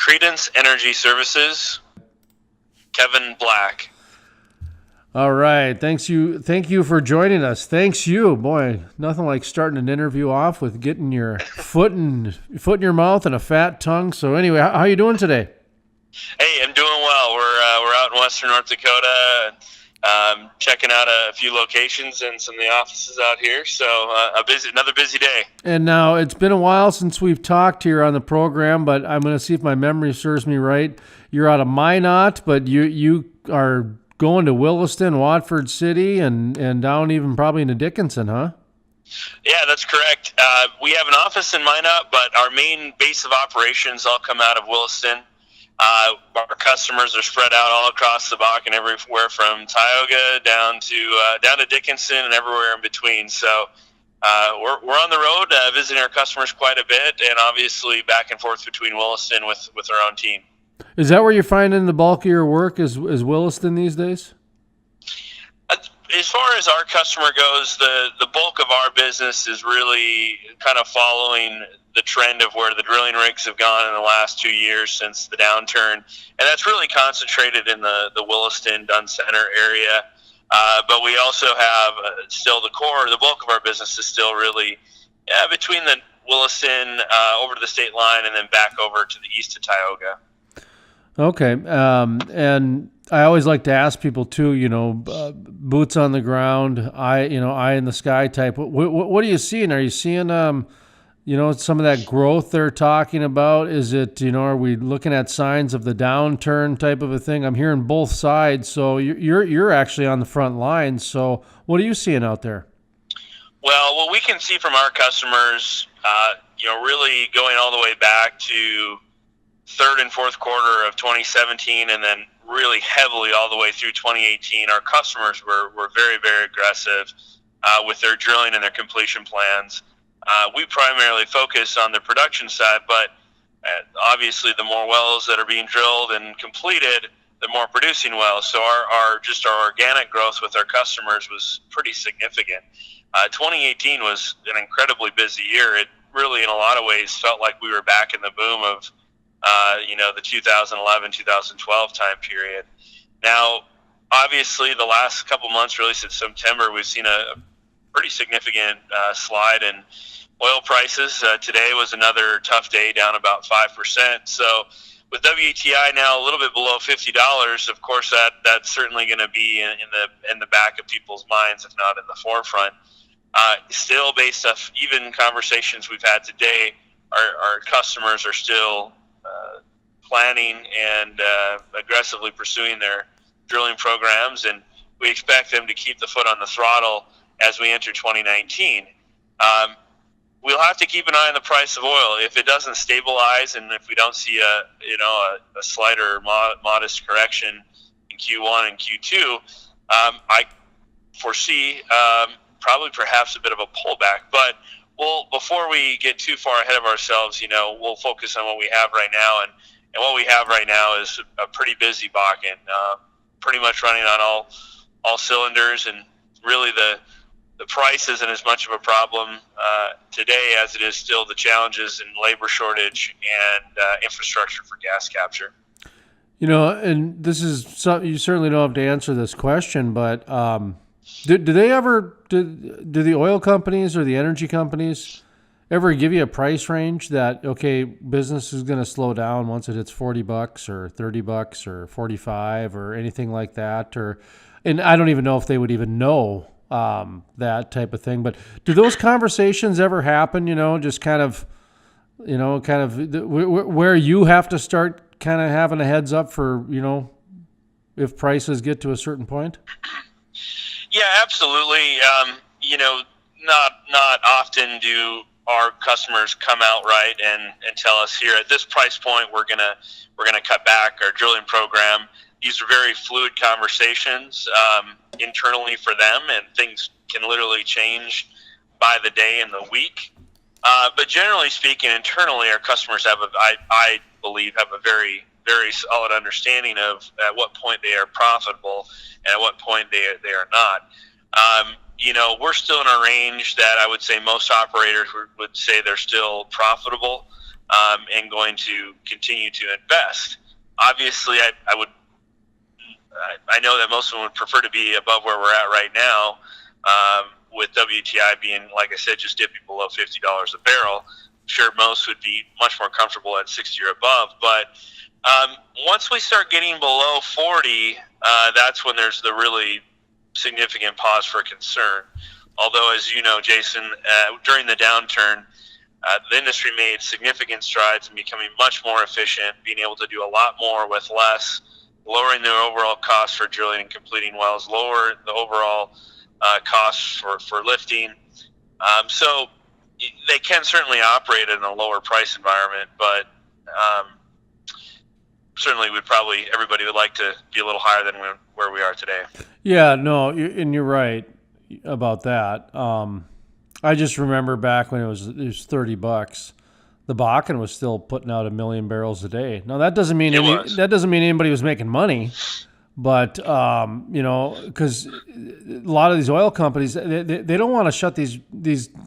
Creedence Energy Services, Kevin Black. All right. Thank you for joining us. Thanks you. Boy, nothing like starting an interview off with getting your foot in your mouth and a fat tongue. So anyway, how you doing today? Hey, I'm doing well. We're out in western North Dakota, checking out a few locations and some of the offices out here. So another busy day. And now it's been a while since we've talked here on the program, but I'm going to see if my memory serves me right. You're out of Minot, but you are going to Williston, Watford City, and down even probably into Dickinson, huh? Yeah, that's correct. We have an office in Minot, but our main base of operations all come out of Williston. Our customers are spread out all across the Bakken, everywhere from Tioga down to Dickinson and everywhere in between. So we're on the road visiting our customers quite a bit, and obviously back and forth between Williston with our own team. Is that where you're finding the bulk of your work? Is Williston these days? As far as our customer goes, the bulk of our business is really kind of following the trend of where the drilling rigs have gone in the last 2 years since the downturn, and that's really concentrated in the Williston, Dunn Center area. But we also have still the bulk of our business is still really between the Williston over to the state line and then back over to the east of Tioga. Okay, and I always like to ask people too, boots on the ground, eye in the sky type. What are you seeing? Are you seeing, some of that growth they're talking about? Is it, are we looking at signs of the downturn type of a thing? I'm hearing both sides. So you're actually on the front lines. So what are you seeing out there? Well, what we can see from our customers, really going all the way back to third and fourth quarter of 2017, and then really heavily all the way through 2018, our customers were very, very aggressive with their drilling and their completion plans. We primarily focus on the production side, but obviously the more wells that are being drilled and completed, the more producing wells. So our organic growth with our customers was pretty significant. 2018 was an incredibly busy year. It really, in a lot of ways, felt like we were back in the boom of the 2011, 2012 time period. Now, obviously, the last couple months, really since September, we've seen a pretty significant slide in oil prices. Today was another tough day, down about 5%. So with WTI now a little bit below $50, of course, that's certainly going to be in the back of people's minds, if not in the forefront. Still, based off even conversations we've had today, our customers are still planning and aggressively pursuing their drilling programs, and we expect them to keep the foot on the throttle as we enter 2019. We'll have to keep an eye on the price of oil. If it doesn't stabilize, and if we don't see a slight or modest correction in Q1 and Q2, I foresee probably perhaps a bit of a pullback. But before we get too far ahead of ourselves, we'll focus on what we have right now, and what we have right now is a pretty busy Bakken, pretty much running on all cylinders, and really the price isn't as much of a problem today as it is still the challenges in labor shortage and infrastructure for gas capture. And this is something you certainly don't have to answer this question, but do the oil companies or the energy companies ever give you a price range that, okay, business is going to slow down once it hits $40 or $30 or $45 or anything like that? And I don't even know if they would even know that type of thing. But do those conversations ever happen, just kind of where you have to start kind of having a heads up for, if prices get to a certain point? Yeah, absolutely. Not often do our customers come out right and tell us, here at this price point we're gonna cut back our drilling program. These are very fluid conversations internally for them, and things can literally change by the day and the week. But generally speaking, internally, our customers I believe have a very, very solid understanding of at what point they are profitable and at what point they are not. We're still in a range that I would say most operators would say they're still profitable. and going to continue to invest. Obviously, I know that most of them would prefer to be above where we're at right now, with WTI being, like I said, just dipping below $50 a barrel. I'm sure most would be much more comfortable at 60 or above. But once we start getting below 40, that's when there's the really significant pause for concern. Although, as you know, Jason, during the downturn, the industry made significant strides in becoming much more efficient, being able to do a lot more with less, lowering their overall costs for drilling and completing wells, lower the overall costs for lifting. So they can certainly operate in a lower price environment, but certainly everybody would like to be a little higher than where we are today. Yeah, no, and you're right about that. I just remember back when it was $30, the Bakken was still putting out 1 million barrels a day. Now that doesn't mean anybody was making money, but because a lot of these oil companies they don't want to shut these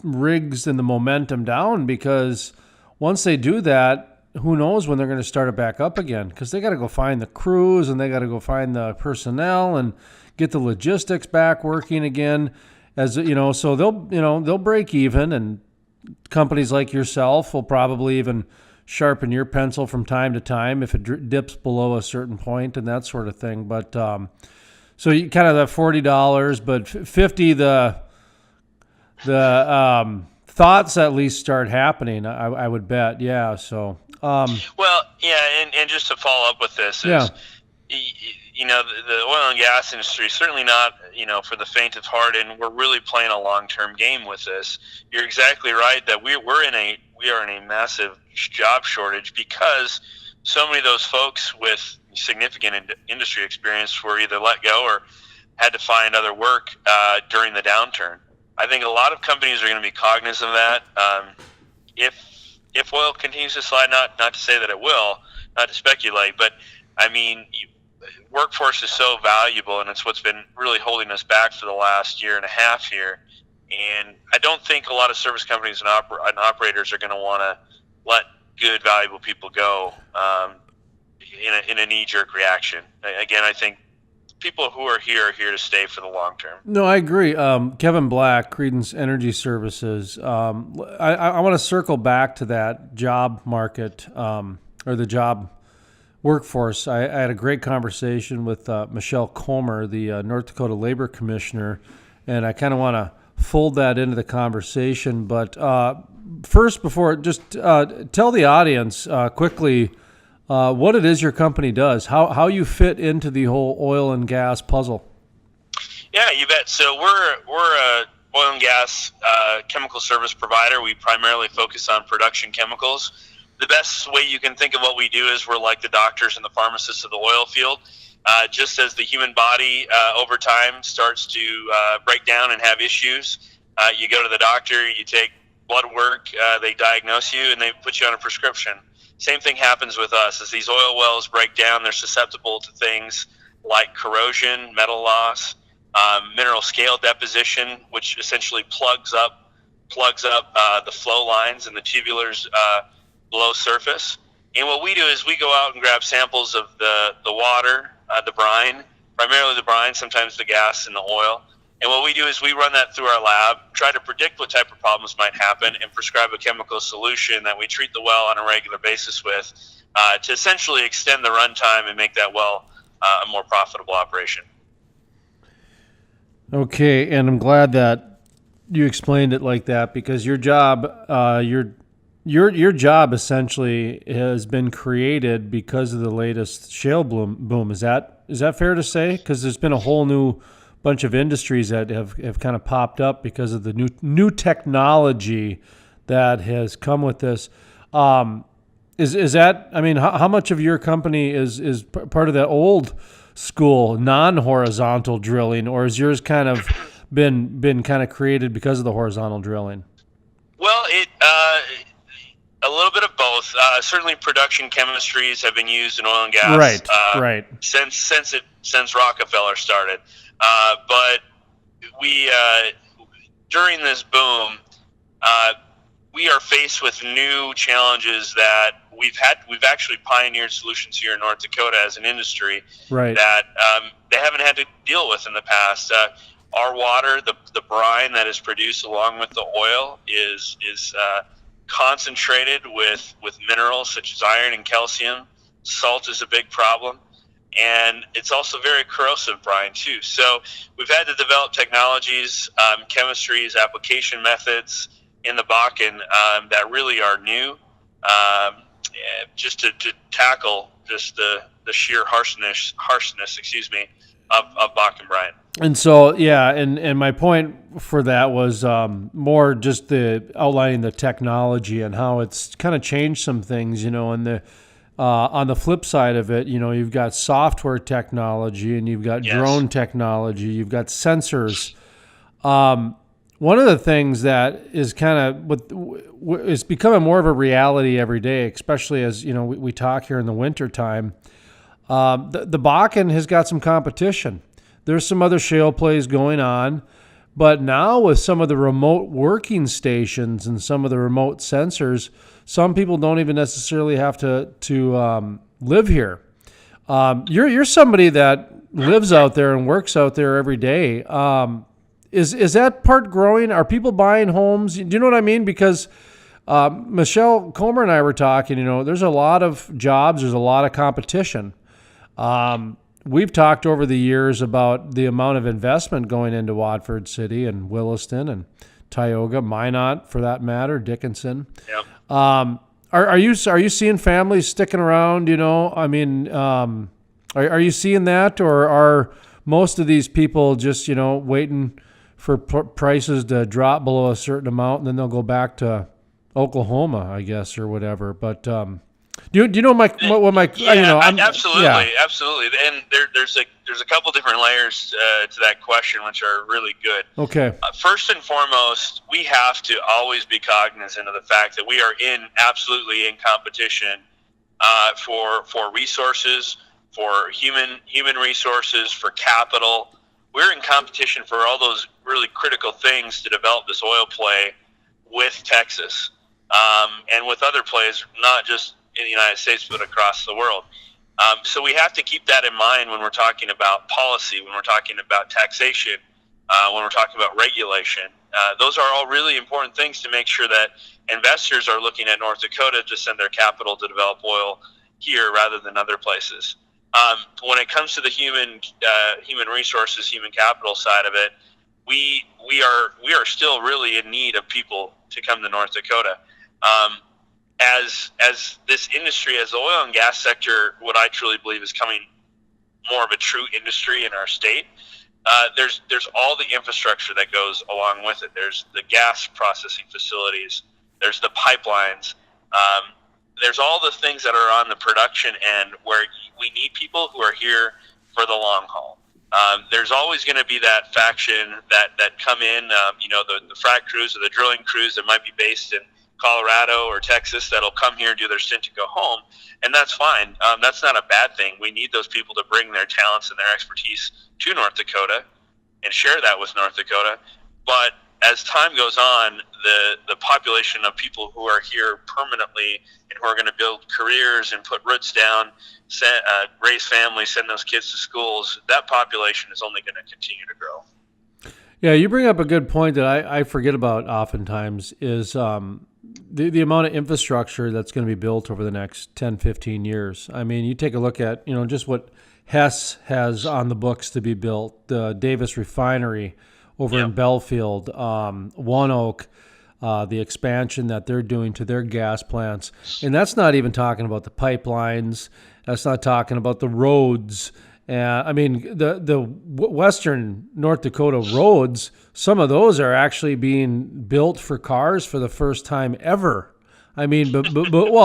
rigs and the momentum down, because once they do that, who knows when they're going to start it back up again, because they got to go find the crews and they got to go find the personnel and get the logistics back working again. As you know, so they'll break even, and companies like yourself will probably even sharpen your pencil from time to time if it dips below a certain point and that sort of thing. But so you kind of that $40, but 50 the thoughts at least start happening. I would bet, yeah. So well, yeah, and just to follow up with this is. Yeah. The oil and gas industry is certainly not, for the faint of heart, and we're really playing a long-term game with this. You're exactly right that we are in a massive job shortage, because so many of those folks with significant industry experience were either let go or had to find other work during the downturn. I think a lot of companies are going to be cognizant of that. If oil continues to slide, not to say that it will, not to speculate, but I mean, workforce is so valuable, and it's what's been really holding us back for the last year and a half here. And I don't think a lot of service companies and operators are going to want to let good, valuable people go in a knee-jerk reaction. Again, I think people who are here to stay for the long term. No, I agree. Kevin Black, Creedence Energy Services. I want to circle back to that job market or the job workforce. I had a great conversation with Michelle Comer, the North Dakota Labor Commissioner, and I kind of want to fold that into the conversation. But first, just tell the audience quickly what it is your company does, how you fit into the whole oil and gas puzzle. Yeah, you bet. So we're a oil and gas chemical service provider. We primarily focus on production chemicals. The best way you can think of what we do is we're like the doctors and the pharmacists of the oil field. Just as the human body over time starts to break down and have issues, you go to the doctor, you take blood work, they diagnose you, and they put you on a prescription. Same thing happens with us. As these oil wells break down, they're susceptible to things like corrosion, metal loss, mineral scale deposition, which essentially plugs up the flow lines and the tubulars below surface. And what we do is we go out and grab samples of the water, the brine, primarily the brine, sometimes the gas and the oil. And what we do is we run that through our lab, try to predict what type of problems might happen, and prescribe a chemical solution that we treat the well on a regular basis with to essentially extend the runtime and make that well a more profitable operation. Okay, and I'm glad that you explained it like that, because your job, your job essentially has been created because of the latest shale boom. Is that fair to say? Because there's been a whole new bunch of industries that have kind of popped up because of the new technology that has come with this. Is that? I mean, how much of your company is part of that old school non-horizontal drilling, or is yours kind of been kind of created because of the horizontal drilling? Well, a little bit of both. Certainly, production chemistries have been used in oil and gas, right. since Rockefeller started. But we during this boom, we are faced with new challenges that we've actually pioneered solutions here in North Dakota as an industry Right. that they haven't had to deal with in the past. Our water, the brine that is produced along with the oil, is concentrated with minerals such as iron and calcium. Salt is a big problem, and it's also very corrosive brine too. So we've had to develop technologies, chemistries, application methods in the Bakken that really are new, just to tackle just the sheer harshness, of Bakken brine. And so, yeah, and my point for that was more just the outlining the technology and how it's kind of changed some things, and the on the flip side of it, you've got software technology and you've got drone technology, you've got sensors. One of the things that is kind of is becoming more of a reality every day, especially as we talk here in the winter time. The Bakken has got some competition. There's some other shale plays going on, but now with some of the remote working stations and some of the remote sensors, some people don't even necessarily have to live here. You're somebody that lives out there and works out there every day. Is that part growing? Are people buying homes? Do you know what I mean? Because Michelle Comer and I were talking. There's a lot of jobs. There's a lot of competition. We've talked over the years about the amount of investment going into Watford City and Williston and Tioga, Minot for that matter, Dickinson. Yep. Are you seeing families sticking around? I mean, are you seeing that, or are most of these people just waiting for prices to drop below a certain amount and then they'll go back to Oklahoma, I guess, or whatever? But do you know what my absolutely, yeah. Absolutely, and there's a couple different layers to that question, which are really good. Okay. First and foremost, we have to always be cognizant of the fact that we are absolutely in competition for resources, for human resources, for capital. We're in competition for all those really critical things to develop this oil play with Texas and with other plays, not just in the United States, but across the world. So we have to keep that in mind when we're talking about policy, when we're talking about taxation, when we're talking about regulation. Those are all really important things to make sure that investors are looking at North Dakota to send their capital to develop oil here rather than other places. When it comes to the human resources, human capital side of it, we are still really in need of people to come to North Dakota. As this industry, as the oil and gas sector, what I truly believe is coming more of a true industry in our state, there's all the infrastructure that goes along with it. There's the gas processing facilities, there's the pipelines, there's all the things that are on the production end where we need people who are here for the long haul. There's always going to be that faction that come in, the frac crews or the drilling crews that might be based in Colorado or Texas that'll come here, do their stint to go home, and that's fine. That's not a bad thing. We need those people to bring their talents and their expertise to North Dakota and share that with North Dakota. But as time goes on, the population of people who are here permanently and who are going to build careers and put roots down, raise families, send those kids to schools, that population is only going to continue to grow. Yeah, you bring up a good point that I forget about oftentimes is the amount of infrastructure that's going to be built over the next 10, 15 years. I mean, you take a look at, just what Hess has on the books to be built, the Davis Refinery over in Belfield, One Oak, the expansion that they're doing to their gas plants. And that's not even talking about the pipelines. That's not talking about the roads. I mean, the western North Dakota roads, some of those are actually being built for cars for the first time ever. I mean, but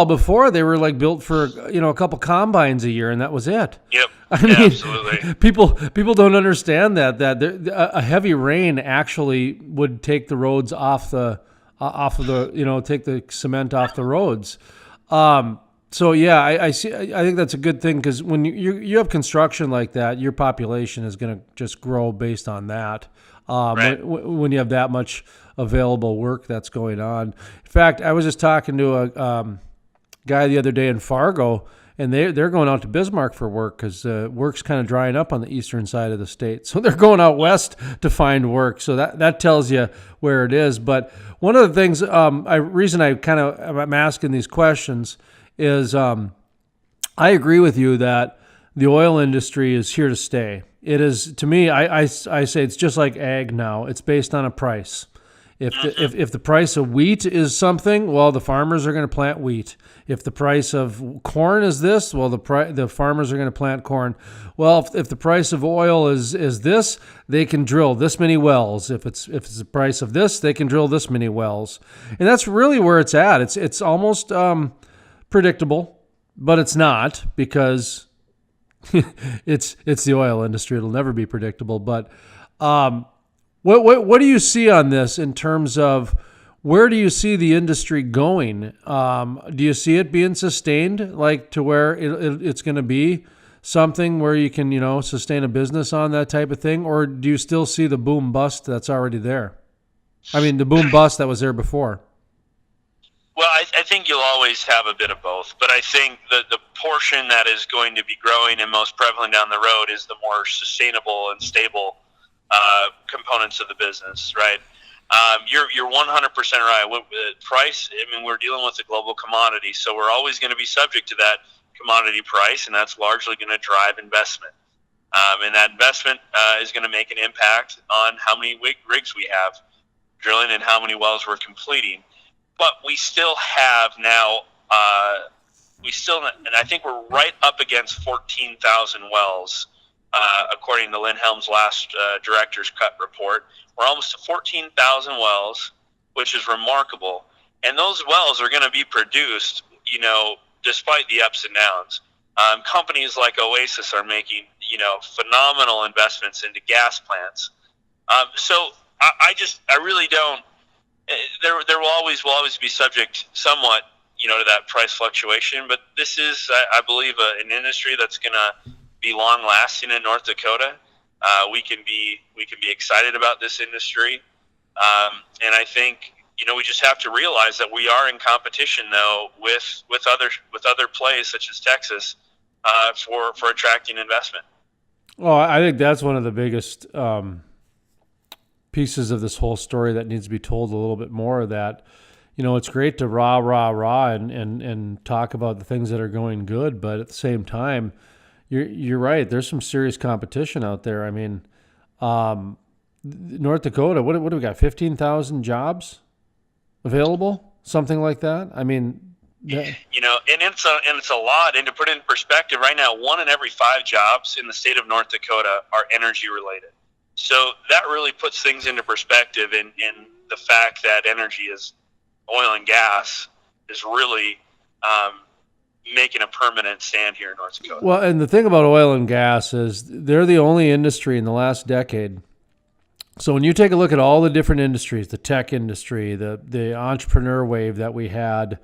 before they were like built for, a couple combines a year and that was it. Yep. I mean, absolutely. People don't understand that a heavy rain actually would take the roads off of the, take the cement off the roads. So yeah, I see. I think that's a good thing because when you have construction like that, your population is going to just grow based on that. Right. when you have that much available work that's going on. In fact, I was just talking to a guy the other day in Fargo, and they're going out to Bismarck for work because work's kind of drying up on the eastern side of the state. So they're going out west to find work. So that tells you where it is. But one of the things, reason I'm asking these questions is I agree with you that the oil industry is here to stay. It is, to me, I say it's just like ag now. It's based on a price. If the price of wheat is something, well, the farmers are going to plant wheat. If the price of corn is this, well, the farmers are going to plant corn. Well, if the price of oil is this, they can drill this many wells. If it's the price of this, they can drill this many wells. And that's really where it's at. It's almost predictable, but it's not, because it's the oil industry. It'll never be predictable. But what do you see on this in terms of where do you see the industry going? Do you see it being sustained, like to where it's going to be something where you can, sustain a business on that type of thing? Or do you still see the boom bust that's already there? I mean, the boom bust that was there before. Well, I think you'll always have a bit of both, but I think the portion that is going to be growing and most prevalent down the road is the more sustainable and stable components of the business, right? You're 100% right. Price, I mean, we're dealing with a global commodity, so we're always going to be subject to that commodity price, and that's largely going to drive investment. And that investment is going to make an impact on how many rigs we have drilling and how many wells we're completing. But we still have now, and I think we're right up against 14,000 wells, according to Lynn Helm's last director's cut report. We're almost to 14,000 wells, which is remarkable. And those wells are going to be produced, despite the ups and downs. Companies like Oasis are making, phenomenal investments into gas plants. So I really don't. There will always be subject somewhat, to that price fluctuation. But this is, I believe, an industry that's going to be long lasting in North Dakota. We can be excited about this industry, and I think we just have to realize that we are in competition though with other plays such as Texas for attracting investment. Well, I think that's one of the biggest pieces of this whole story that needs to be told a little bit more. That it's great to rah and talk about the things that are going good, but at the same time, you're right. There's some serious competition out there. I mean, North Dakota, what do we got? 15,000 jobs available, something like that. I mean, and it's a lot. And to put it in perspective, right now, 1 in every 5 jobs in the state of North Dakota are energy related. So that really puts things into perspective in the fact that energy is oil and gas is really making a permanent stand here in North Dakota. Well, and the thing about oil and gas is they're the only industry in the last decade. So when you take a look at all the different industries, the tech industry, the entrepreneur wave that we had,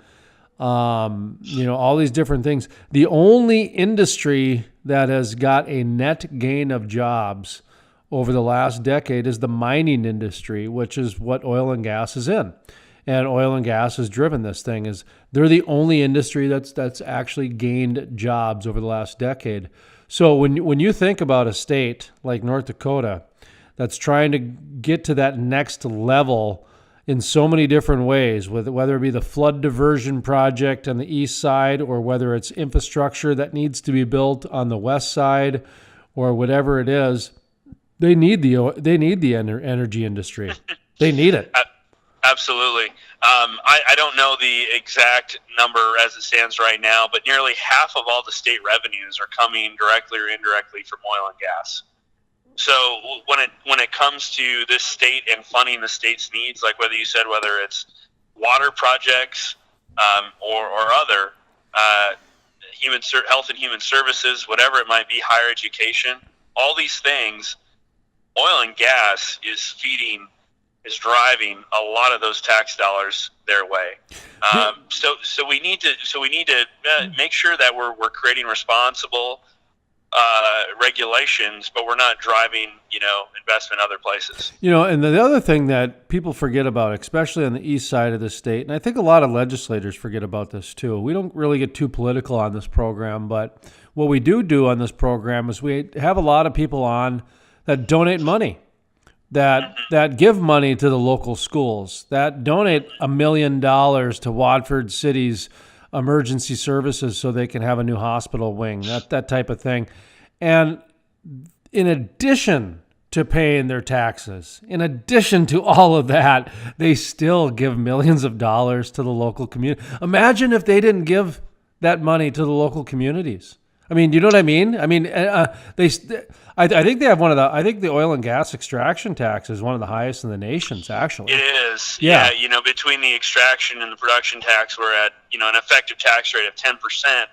all these different things, the only industry that has got a net gain of jobs over the last decade is the mining industry, which is what oil and gas is in. And oil and gas has driven this thing. Is they're the only industry that's actually gained jobs over the last decade. So when you think about a state like North Dakota that's trying to get to that next level in so many different ways, whether it be the flood diversion project on the east side, or whether it's infrastructure that needs to be built on the west side, or whatever it is, they need the energy industry. They need it. Absolutely. I don't know the exact number as it stands right now, but nearly half of all the state revenues are coming directly or indirectly from oil and gas. So when it comes to this state and funding the state's needs, like whether it's water projects or other health and human services, whatever it might be, higher education, all these things, oil and gas is driving a lot of those tax dollars their way. So we need to make sure that we're creating responsible regulations, but we're not driving, investment other places. And the other thing that people forget about, especially on the east side of the state, and I think a lot of legislators forget about this too. We don't really get too political on this program, but what we do on this program is we have a lot of people on that donate money, that give money to the local schools, that donate $1 million to Watford City's emergency services so they can have a new hospital wing, that type of thing. And in addition to paying their taxes, in addition to all of that, they still give millions of dollars to the local community. Imagine if they didn't give that money to the local communities. I mean, do you know what I mean? I mean, I think they have I think the oil and gas extraction tax is one of the highest in the nations, actually. It is. Yeah. Between the extraction and the production tax, we're at, an effective tax rate of 10%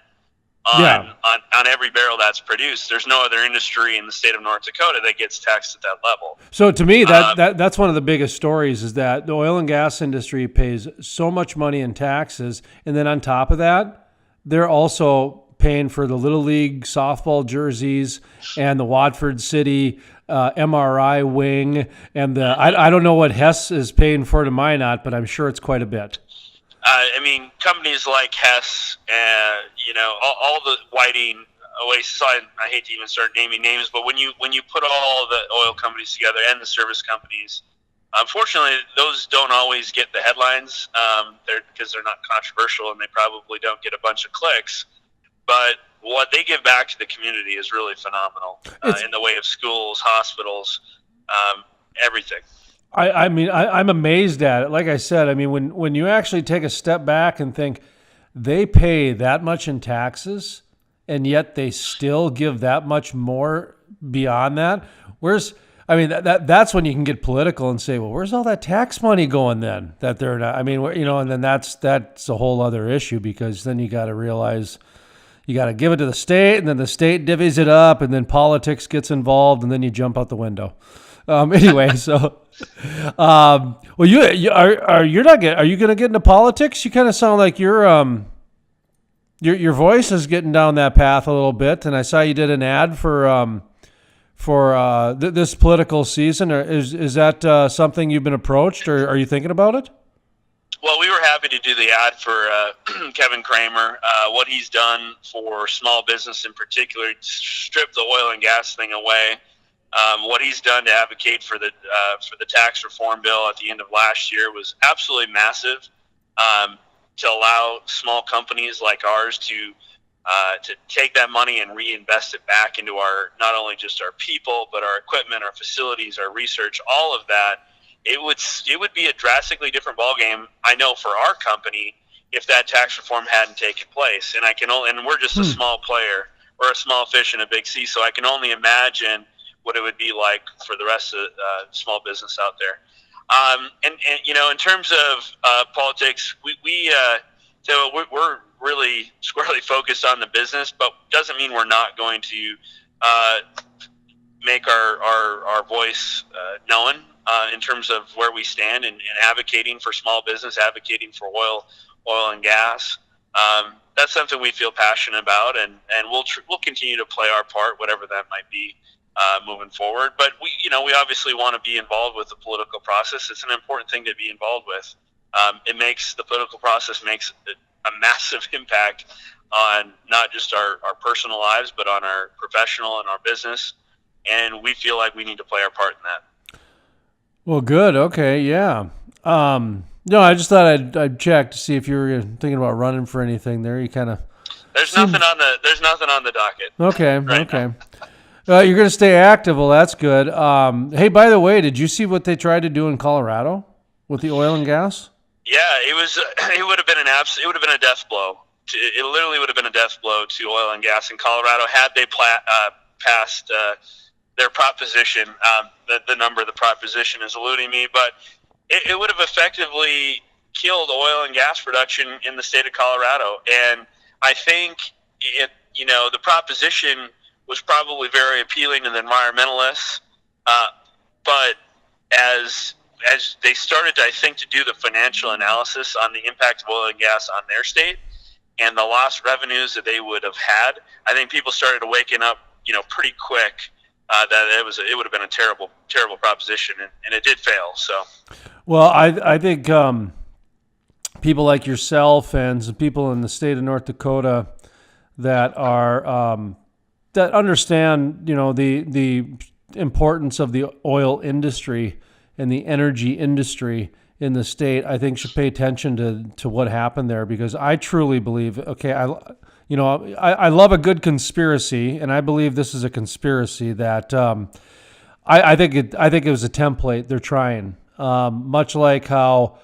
on every barrel that's produced. There's no other industry in the state of North Dakota that gets taxed at that level. So to me, that's one of the biggest stories is that the oil and gas industry pays so much money in taxes. And then on top of that, they're also paying for the Little League softball jerseys and the Watford City MRI wing. And I don't know what Hess is paying for to Minot, but I'm sure it's quite a bit. Companies like Hess, all the Whiting, Oasis, I hate to even start naming names, but when you put all the oil companies together and the service companies, unfortunately, those don't always get the headlines because they're not controversial and they probably don't get a bunch of clicks. But what they give back to the community is really phenomenal in the way of schools, hospitals, everything. I'm amazed at it. Like I said, when you actually take a step back and think they pay that much in taxes and yet they still give that much more beyond that. That's when you can get political and say, well, where's all that tax money going then? That they're not. And then that's a whole other issue because then you got to realize you got to give it to the state, and then the state divvies it up, and then politics gets involved, and then you jump out the window. Anyway, so, well, are you going to get into politics? You kind of sound like your voice is getting down that path a little bit, and I saw you did an ad for this political season. Is that something you've been approached, or are you thinking about it? Well, we were happy to do the ad for Kevin Kramer. What he's done for small business in particular, strip the oil and gas thing away. What he's done to advocate for the tax reform bill at the end of last year was absolutely massive. To allow small companies like ours to take that money and reinvest it back into not only just our people, but our equipment, our facilities, our research, all of that. It would be a drastically different ballgame, I know, for our company if that tax reform hadn't taken place. And we're just a small player. We're a small fish in a big sea, so I can only imagine what it would be like for the rest of small business out there. In terms of politics, we're really squarely focused on the business, but doesn't mean we're not going to make our voice known in terms of where we stand and advocating for small business, advocating for oil and gas. That's something we feel passionate about, and we'll continue to play our part, whatever that might be, moving forward. But we obviously want to be involved with the political process. It's an important thing to be involved with. The political process makes a massive impact on not just our personal lives, but on our professional and our business. And we feel like we need to play our part in that. Well, good. Okay. Yeah. No, I just thought I'd check to see if you were thinking about running for anything there. You kind of there's nothing on the docket. Okay. Okay. You're going to stay active. Well, that's good. Hey, by the way, did you see what they tried to do in Colorado with the oil and gas? Yeah, it would have been a death blow. It literally would have been a death blow to oil and gas in Colorado had they passed their proposition. The number of the proposition is eluding me, but it would have effectively killed oil and gas production in the state of Colorado. And I think the proposition was probably very appealing to the environmentalists, but as they started, I think, to do the financial analysis on the impact of oil and gas on their state and the lost revenues that they would have had, I think people started waking up, pretty quick that it would have been a terrible proposition, and it did fail. So, well, I think people like yourself and some people in the state of North Dakota that are that understand the importance of the oil industry and the energy industry in the state, I think should pay attention to what happened there, because I truly believe, okay, I love a good conspiracy, and I believe this is a conspiracy that I think it was a template they're trying, much like how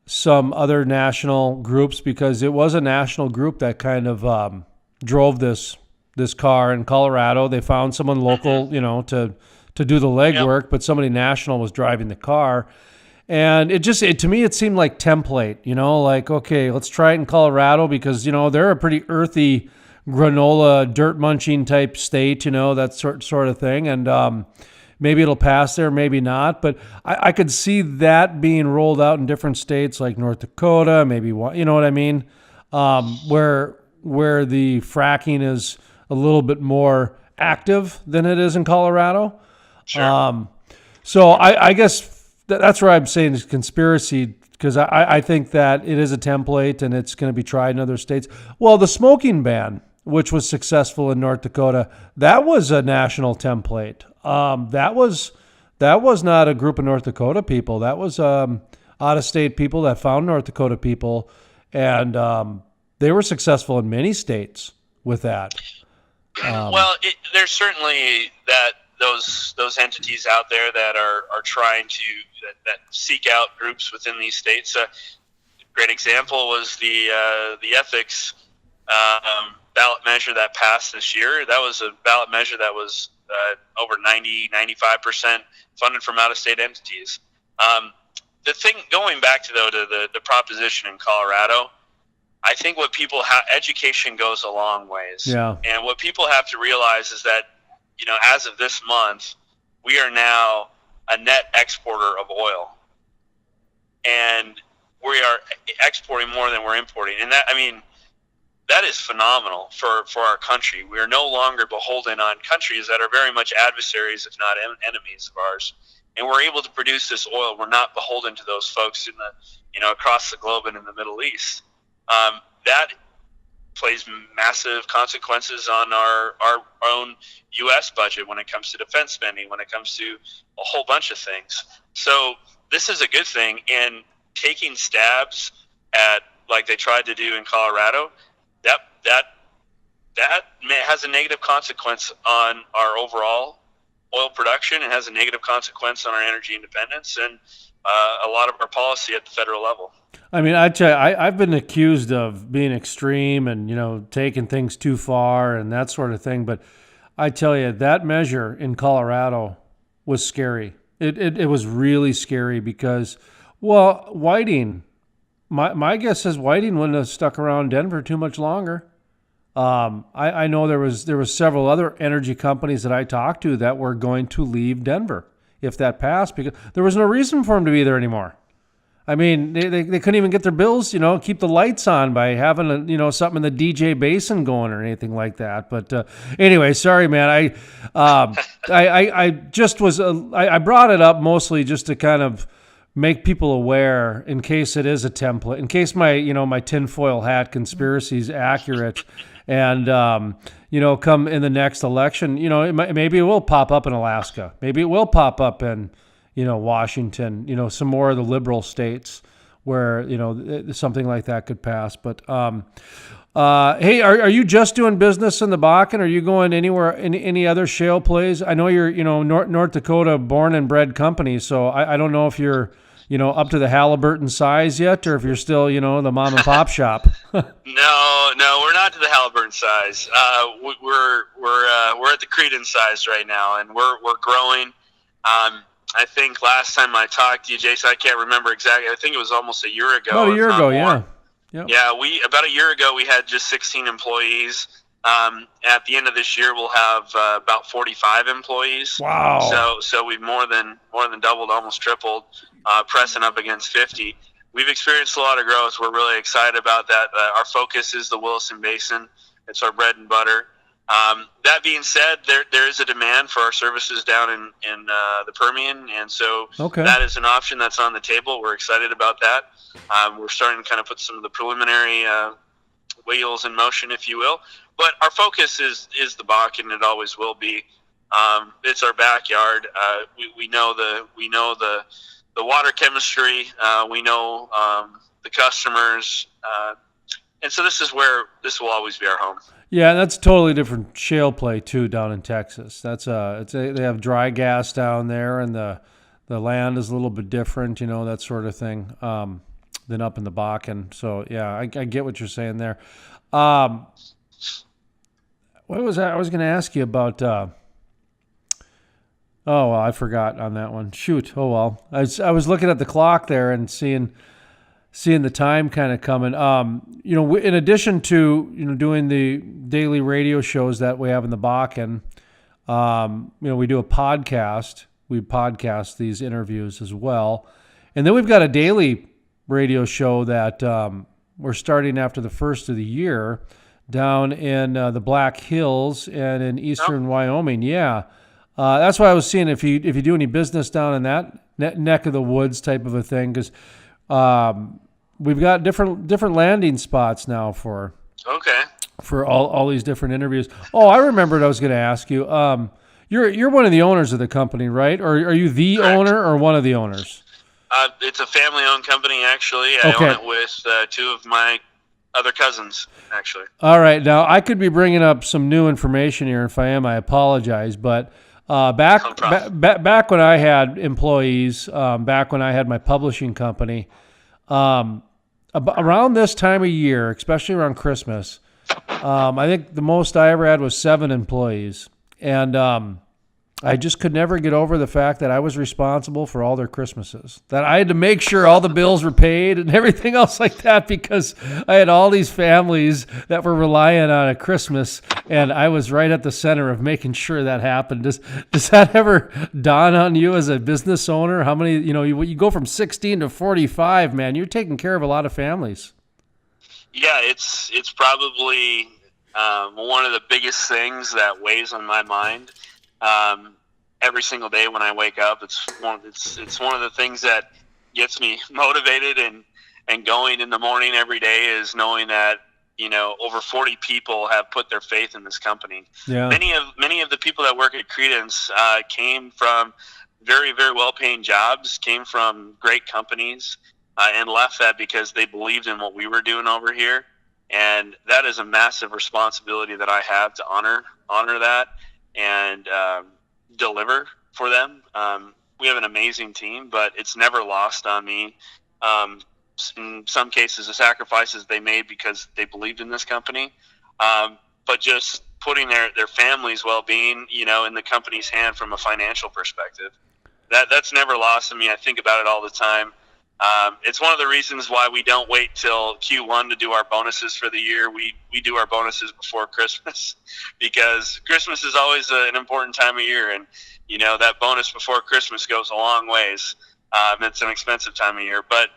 some other national groups, because it was a national group that kind of drove this car in Colorado. They found someone local, to do the legwork, but somebody national was driving the car. And to me, it seemed like template, like, okay, let's try it in Colorado because, they're a pretty earthy granola, dirt munching type state, that sort of thing. And maybe it'll pass there, maybe not. But I could see that being rolled out in different states like North Dakota, maybe, you know what I mean? Where the fracking is a little bit more active than it is in Colorado. Sure. So I guess that's where I'm saying it's conspiracy, because I think that it is a template and it's going to be tried in other states. Well, the smoking ban, which was successful in North Dakota, that was a national template. That was not a group of North Dakota people. That was out-of-state people that found North Dakota people, and they were successful in many states with that. Well, there's certainly those entities out there that are trying to that seek out groups within these states. A great example was the ethics ballot measure that passed this year. That was a ballot measure that was over 95% funded from out-of-state entities. The thing, going back to the proposition in Colorado, I think what people education goes a long ways. Yeah. And what people have to realize is that, as of this month, we are now a net exporter of oil. And we are exporting more than we're importing. And that is phenomenal for our country. We are no longer beholden on countries that are very much adversaries, if not enemies of ours. And we're able to produce this oil. We're not beholden to those folks in across the globe and in the Middle East. That plays massive consequences on our own U.S. budget when it comes to defense spending, when it comes to a whole bunch of things. So this is a good thing. And taking stabs at, like they tried to do in Colorado, that has a negative consequence on our overall oil production. It has a negative consequence on our energy independence and a lot of our policy at the federal level. I mean, I've been accused of being extreme and, taking things too far and that sort of thing. But I tell you, that measure in Colorado was scary. It was really scary because, well, Whiting, my guess is Whiting wouldn't have stuck around Denver too much longer. I know there was several other energy companies that I talked to that were going to leave Denver if that passed, because there was no reason for them to be there anymore. I mean, they couldn't even get their bills, keep the lights on by having something in the DJ Basin going or anything like that. But anyway, sorry, man. I just was I brought it up mostly just to kind of make people aware in case it is a template, in case my tinfoil hat conspiracy is accurate, and come in the next election, maybe it will pop up in Alaska, maybe it will pop up in Washington, some more of the liberal states where, something like that could pass. But, hey, are you just doing business in the Bakken? Are you going anywhere, any other shale plays? I know you're, North Dakota born and bred company. So I don't know if you're, up to the Halliburton size yet, or if you're still, the mom and pop shop. No, we're not to the Halliburton size. We're at the Creedence size right now, and we're growing. I think last time I talked to you, Jason, I can't remember exactly. I think it was almost a year ago. About a year ago, yeah. Yep. Yeah, about a year ago we had just 16 employees. At the end of this year, we'll have about 45 employees. Wow. So we've more than doubled, almost tripled, pressing up against 50. We've experienced a lot of growth. We're really excited about that. Our focus is the Williston Basin. It's our bread and butter. that being said, there is a demand for our services down in the Permian, and so that is an option that's on the table. We're excited about that. We're starting to kind of put some of the preliminary wheels in motion, if you will. But our focus is the Bakken. It always will be. It's our backyard. We know the water chemistry. We know the customers, and so this will always be our home. Yeah, that's a totally different shale play too down in Texas. They have dry gas down there, and the land is a little bit different, that sort of thing, than up in the Bakken. So yeah, I get what you're saying there. What was that? I was going to ask you about. Oh well, I forgot on that one. Shoot. Oh well. I was looking at the clock there and seeing the time kind of coming. In addition to doing the daily radio shows that we have in the Bakken, we do a podcast. We podcast these interviews as well, and then we've got a daily radio show that we're starting after the first of the year down in the Black Hills and in eastern Wyoming. Yeah, that's why I was seeing if you do any business down in that neck of the woods type of a thing, because we've got different landing spots now for all these different interviews. Oh, I remembered I was going to ask you. You're one of the owners of the company, right? Or are you the Correct. owner or one of the owners? It's a family-owned company, actually. I own it with two of my other cousins, actually. All right. Now, I could be bringing up some new information here. If I am, I apologize. But back when I had employees, back when I had my publishing company, around this time of year, especially around Christmas, I think the most I ever had was 7 employees. And I just could never get over the fact that I was responsible for all their Christmases, that I had to make sure all the bills were paid and everything else like that, because I had all these families that were relying on a Christmas, and I was right at the center of making sure that happened. Does that ever dawn on you as a business owner? How many, you go from 16 to 45, man, you're taking care of a lot of families. Yeah, it's probably one of the biggest things that weighs on my mind. Every single day when I wake up, it's one of the things that gets me motivated and going in the morning every day, is knowing that over 40 people have put their faith in this company. Yeah. Many of the people that work at Creedence came from very, very well-paying jobs, came from great companies, and left that because they believed in what we were doing over here. And that is a massive responsibility that I have to honor that and deliver for them. We have an amazing team, but it's never lost on me. In some cases, the sacrifices they made because they believed in this company, but just putting their family's well-being, in the company's hand from a financial perspective. That's never lost on me. I think about it all the time. It's one of the reasons why we don't wait till Q1 to do our bonuses for the year. We do our bonuses before Christmas, because Christmas is always an important time of year, and that bonus before Christmas goes a long ways. It's an expensive time of year, but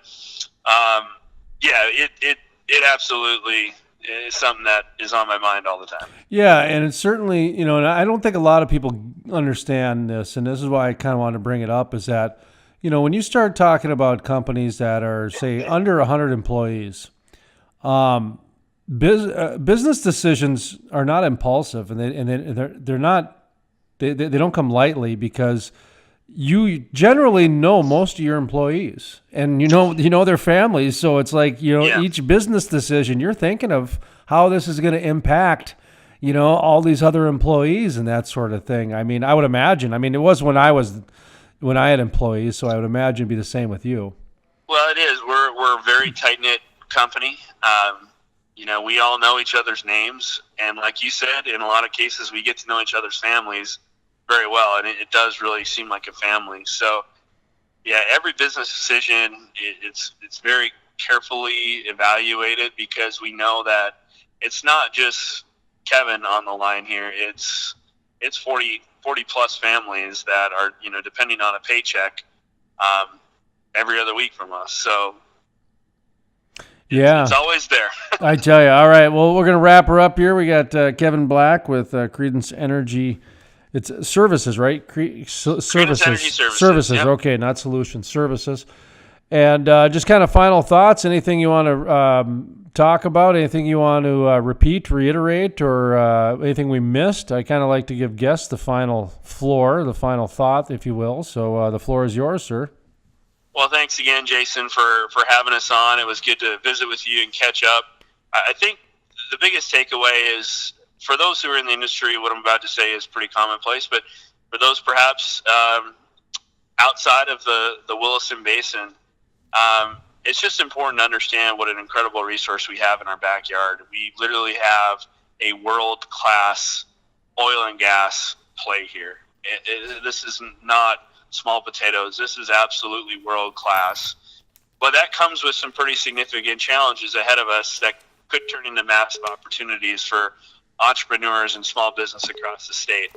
it absolutely is something that is on my mind all the time. Yeah, and it's certainly, and I don't think a lot of people understand this, and this is why I kind of want to bring it up, is that when you start talking about companies that are, say, under 100 employees, business decisions are not impulsive, and they're not. They don't come lightly, because you generally know most of your employees, and you know their families. So it's like each business decision, you're thinking of how this is going to impact all these other employees and that sort of thing. I mean, I would imagine. I mean, it was when I had employees, so I would imagine it'd be the same with you. Well, it is. We're a very tight-knit company. We all know each other's names, and like you said, in a lot of cases, we get to know each other's families very well, and it does really seem like a family. So, yeah, every business decision, it's very carefully evaluated, because we know that it's not just Kevin on the line here. It's 40 plus families that are, depending on a paycheck every other week from us. So Yeah. It's always there. I tell you. All right. Well, we're going to wrap her up here. We got Kevin Black with Creedence Energy. It's services, right? Services. Creedence Energy Services. Services. Yep. Okay, not solutions. Services. And just kind of final thoughts. Anything you want to talk about? Anything you want to reiterate, or anything we missed? I kind of like to give guests the final floor, the final thought, if you will. So the floor is yours, sir. Well, thanks again, Jason, for having us on. It was good to visit with you and catch up. I think the biggest takeaway is, for those who are in the industry, what I'm about to say is pretty commonplace, but for those perhaps outside of the Williston Basin, it's just important to understand what an incredible resource we have in our backyard. We literally have a world-class oil and gas play here. This is not small potatoes. This is absolutely world-class. But that comes with some pretty significant challenges ahead of us that could turn into massive opportunities for entrepreneurs and small business across the state.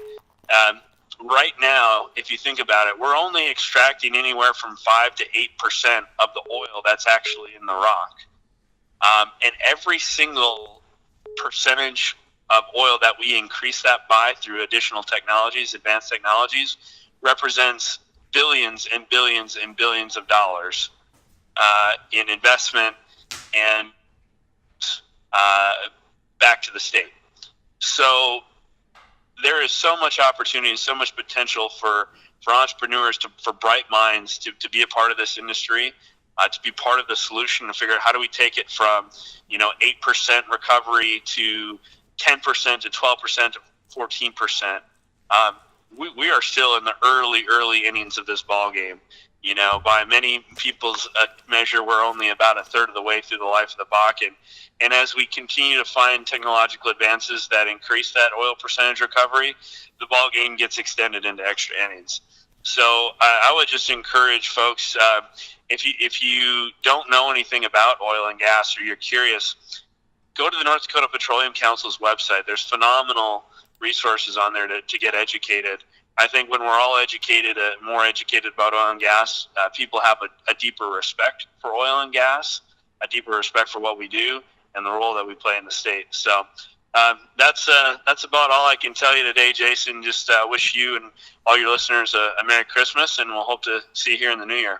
Right now, if you think about it, we're only extracting anywhere from 5 to 8% of the oil that's actually in the rock. And every single percentage of oil that we increase that by through additional technologies, advanced technologies, represents billions and billions and billions of dollars in investment and back to the state. So there is so much opportunity, so much potential for entrepreneurs, for bright minds to be a part of this industry, to be part of the solution, to figure out how do we take it from 8% recovery to 10% to 12% to 14%. We are still in the early innings of this ball game. By many people's measure, we're only about a third of the way through the life of the Bakken. And as we continue to find technological advances that increase that oil percentage recovery, the ball game gets extended into extra innings. So I would just encourage folks, if you don't know anything about oil and gas, or you're curious, go to the North Dakota Petroleum Council's website. There's phenomenal resources on there to get educated. I think when we're all educated, more educated about oil and gas, people have a deeper respect for oil and gas, a deeper respect for what we do and the role that we play in the state. So that's about all I can tell you today, Jason. Just wish you and all your listeners a Merry Christmas, and we'll hope to see you here in the new year.